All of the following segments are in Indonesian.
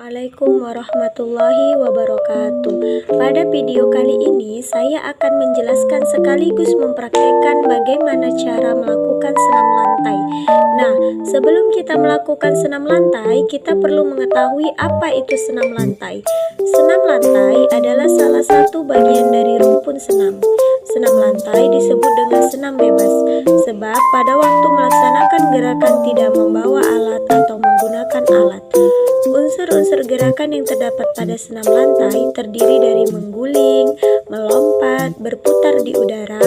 Assalamualaikum warahmatullahi wabarakatuh. Pada video kali ini saya akan menjelaskan sekaligus mempraktekkan bagaimana cara melakukan senam lantai. Nah, sebelum kita melakukan senam lantai, kita perlu mengetahui apa itu senam lantai. Senam lantai adalah salah satu bagian dari rumpun senam. Senam lantai disebut dengan senam bebas, sebab pada waktu melaksanakan gerakan tidak membawa alat atau menggunakan alat. Unsur-unsur gerakan yang terdapat pada senam lantai terdiri dari mengguling, melompat, berputar di udara,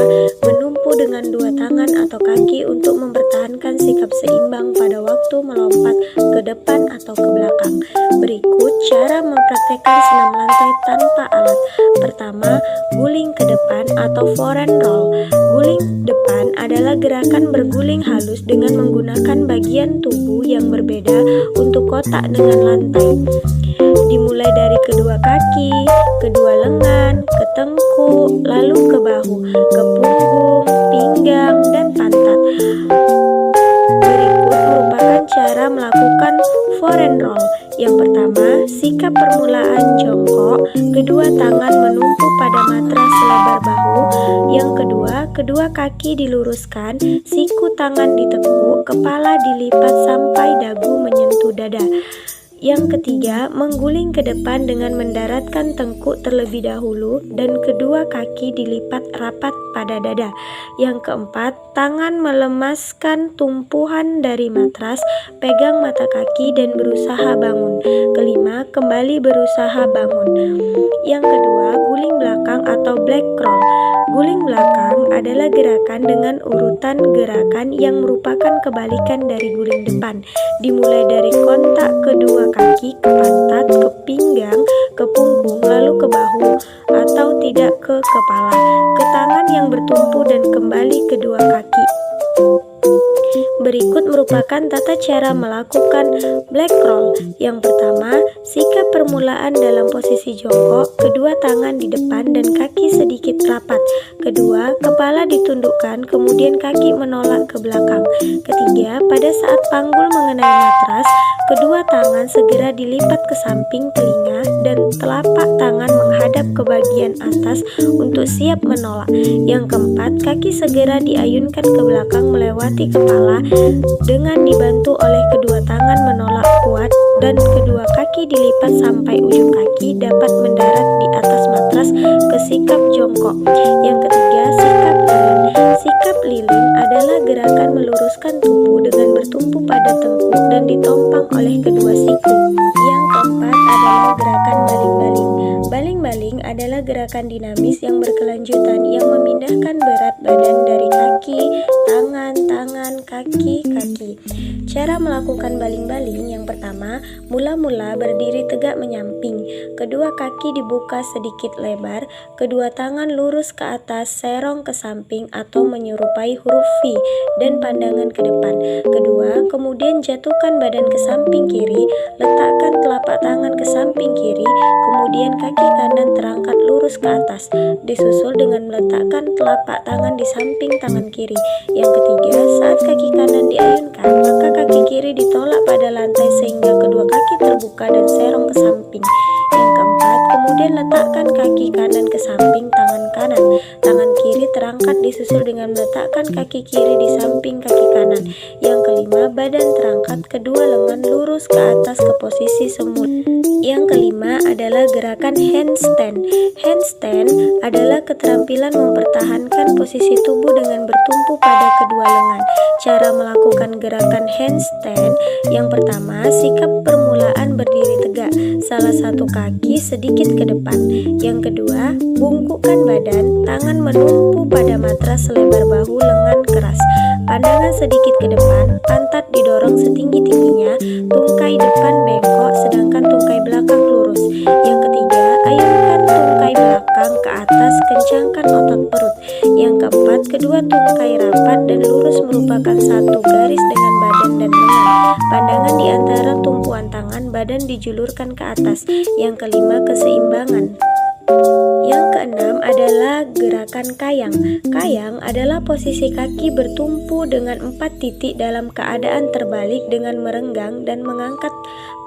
menumpu dengan dua tangan atau kaki untuk mempertahankan sikap seimbang pada waktu melompat ke depan atau ke belakang. Berikut cara mempraktekkan senam lantai tanpa alat. Pertama, guling ke depan atau foreign roll. Guling depan adalah gerakan berguling halus dengan menggunakan bagian tubuh yang berbeda untuk kotak dengan lantai. Dimulai dari kedua kaki, kedua lengan, ke tengkuk, lalu ke bahu, ke punggung, pinggang, dan pantat. Berikut merupakan cara melakukan foreign roll. Yang pertama, sikap permulaan jongkok, kedua tangan menumpu pada matras selebar bahu. Yang kedua, kedua kaki diluruskan, siku tangan ditekuk, kepala dilipat sampai dagu menyentuh dada. Yang ketiga, mengguling ke depan dengan mendaratkan tengkuk terlebih dahulu dan kedua kaki dilipat rapat pada dada. Yang keempat, tangan melemaskan tumpuan dari matras, pegang mata kaki dan berusaha bangun. Kelima, kembali berusaha bangun. Yang kedua, guling belakang atau black roll. Guling belakang adalah gerakan dengan urutan gerakan yang merupakan kebalikan dari guling depan. Dimulai dari kontak kedua kaki ke pantat, ke pinggang, ke punggung, lalu ke bahu, atau tidak ke kepala, ke tangan yang bertumpu dan kembali kedua kaki. Berikut merupakan tata cara melakukan black roll. Yang pertama, sikap permulaan dalam posisi jongkok, kedua tangan di depan dan kaki sedikit rapat. Kedua, kepala ditundukkan, kemudian kaki menolak ke belakang. Ketiga, pada saat panggul mengenai matras, kedua tangan segera dilipat ke samping telinga dan telapak tangan menghadap ke bagian atas untuk siap menolak. Yang keempat, kaki segera diayunkan ke belakang melewati kepala dengan dibantu oleh kedua tangan menolak kuat dan kedua kaki dilipat sampai ujung kaki dapat mendarat di atas matras ke sikap jongkok. Yang ketiga, sikap lilin. Sikap lilin adalah gerakan meluruskan tubuh dengan bertumpu pada tengkuk dan ditompang oleh kedua siku. Yang keempat adalah gerakan baling-baling. Baling-baling adalah gerakan dinamis yang berkelanjutan yang memindahkan berat badan dari kaki, tangan, kaki. Cara melakukan baling-baling yang pertama, mula-mula berdiri tegak menyamping, kedua kaki dibuka sedikit lebar, kedua tangan lurus ke atas, serong ke samping atau menyerupai huruf V dan pandangan ke depan. Kedua, kemudian jatuhkan badan ke samping kiri, letakkan telapak tangan ke samping kiri, kemudian kaki kanan terangkat lurus ke atas, disusul dengan meletakkan telapak tangan di samping tangan kiri. Yang ketiga, saat kaki kanan diayunkan, maka kaki kiri ditolak pada lantai sehingga kedua kaki terbuka dan serong ke samping. Yang keempat, kemudian letakkan kaki kanan ke samping tangan kanan. Tangan kiri terangkat disusul dengan meletakkan kaki kiri di samping kaki kanan. Yang kelima, badan terangkat, kedua lengan lurus ke atas ke posisi semula. Yang kelima adalah gerakan handstand. Handstand adalah keterampilan mempertahankan posisi tubuh dengan bertumpu pada kedua lengan. Cara melakukan gerakan handstand yang pertama, sikap permulaan berdiri tegak, salah satu kaki sedikit ke depan. Yang kedua, bungkukkan badan, tangan menumpu pada matras selebar bahu, lengan keras, pandangan sedikit ke depan, pantat didorong setinggi-tingginya, tungkai depan bengkok sedangkan tungkai belakang lurus. Yang ketiga, ayunkan tungkai belakang ke atas, kencangkan otot perut. Yang keempat, kedua tungkai rapat dan lurus merupakan satu garis dengan badan dan lengan. Pandangan di antara tumpuan tangan, badan dijulurkan ke atas. Yang kelima, keseimbangan. Yang keenam adalah gerakan kayang. Kayang adalah posisi kaki bertumpu dengan 4 titik dalam keadaan terbalik dengan merenggang dan mengangkat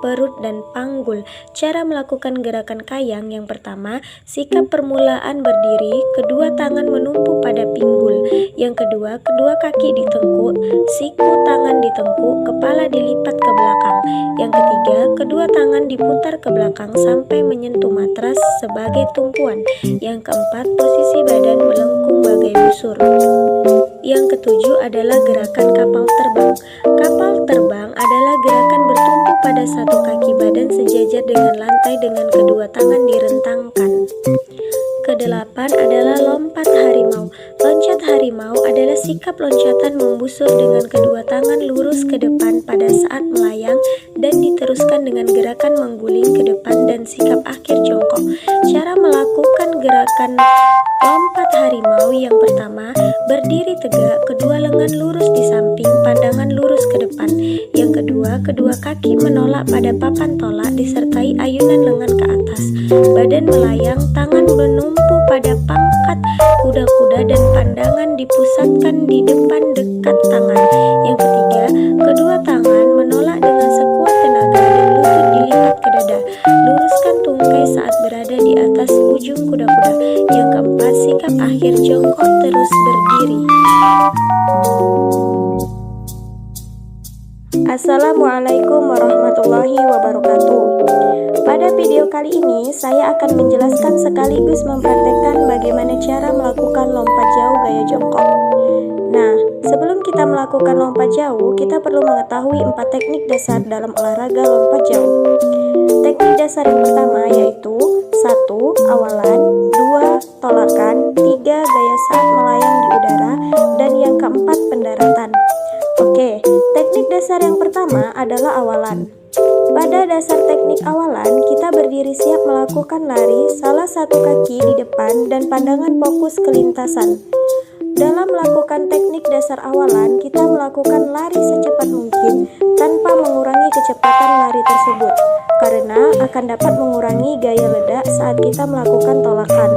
perut dan panggul. Cara melakukan gerakan kayang yang pertama, sikap permulaan berdiri, kedua tangan menumpu pada pinggul. Yang kedua, kedua kaki ditengkuk, siku tangan ditengkuk, kepala dilipat ke belakang. Yang ketiga, kedua tangan diputar ke belakang sampai menyentuh matras sebagai tumpuan. Yang keempat, posisi badan melengkung bagai busur. Yang ketujuh adalah gerakan kapal terbang. Kapal terbang adalah gerakan bertumpu pada satu kaki badan sejajar dengan lantai dengan kedua tangan direntangkan. Kedelapan adalah lompat harimau. Loncat harimau adalah sikap loncatan membusur dengan kedua tangan lurus ke depan pada saat melayang dan diteruskan dengan gerakan mengguling ke depan dan sikap akhir jongkok. Cara melakukan gerakan lompat harimau yang pertama, berdiri tegak, kedua lengan lurus di samping, pandangan lurus ke depan. Yang kedua, kedua kaki menolak pada papan tolak disertai ayunan lengan ke atas. Badan melayang, tangan menumpu pada pangkat kuda-kuda dan pandangan dipusatkan di depan dekat tangan. Yang ketiga, kedua tangan menolak dengan sekuat tenaga dan lutut dilipat ke dada. Luruskan tungkai saat berada di atas ujung kuda-kuda. Yang keempat, sikap akhir jongkok terus berdiri. Assalamualaikum warahmatullahi wabarakatuh. Pada video kali ini, saya akan menjelaskan sekaligus mempraktekkan bagaimana cara melakukan lompat jauh gaya jongkok. Nah, sebelum kita melakukan lompat jauh, kita perlu mengetahui 4 teknik dasar dalam olahraga lompat jauh. Teknik dasar yang pertama yaitu 1. Awalan, 2. Tolakan, 3. Gaya saat melayang di udara, dan yang keempat pendaratan. Oke, teknik dasar yang pertama adalah awalan. Pada dasar teknik awalan, kita berdiri siap melakukan lari, salah satu kaki di depan dan pandangan fokus ke lintasan. Dalam melakukan teknik dasar awalan, kita melakukan lari secepat mungkin tanpa mengurangi kecepatan lari tersebut, karena akan dapat mengurangi gaya ledak saat kita melakukan tolakan.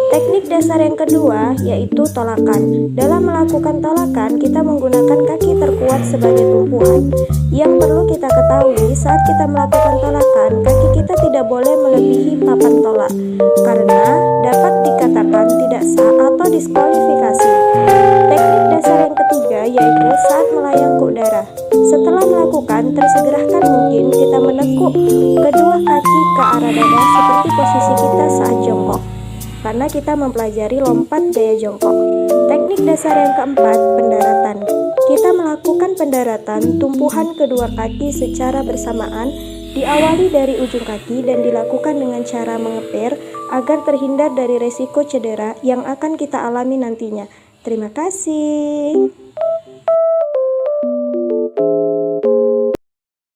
Teknik dasar yang kedua yaitu tolakan. Dalam melakukan tolakan, kita menggunakan kaki terkuat sebagai tumpuan. Yang perlu kita ketahui saat kita melakukan tolakan, kaki kita tidak boleh melebihi papan tolak, karena dapat dikatakan tidak sah atau diskualifikasi. Teknik dasar yang ketiga yaitu saat melayang ke udara. Setelah melakukan, tersegerakan mungkin kita menekuk kedua kaki ke arah dada seperti posisi kita saat jongkok, karena kita mempelajari lompat gaya jongkok. Teknik dasar yang keempat, pendaratan. Kita melakukan pendaratan tumpuhan kedua kaki secara bersamaan, diawali dari ujung kaki dan dilakukan dengan cara mengepir agar terhindar dari resiko cedera yang akan kita alami nantinya. Terima kasih.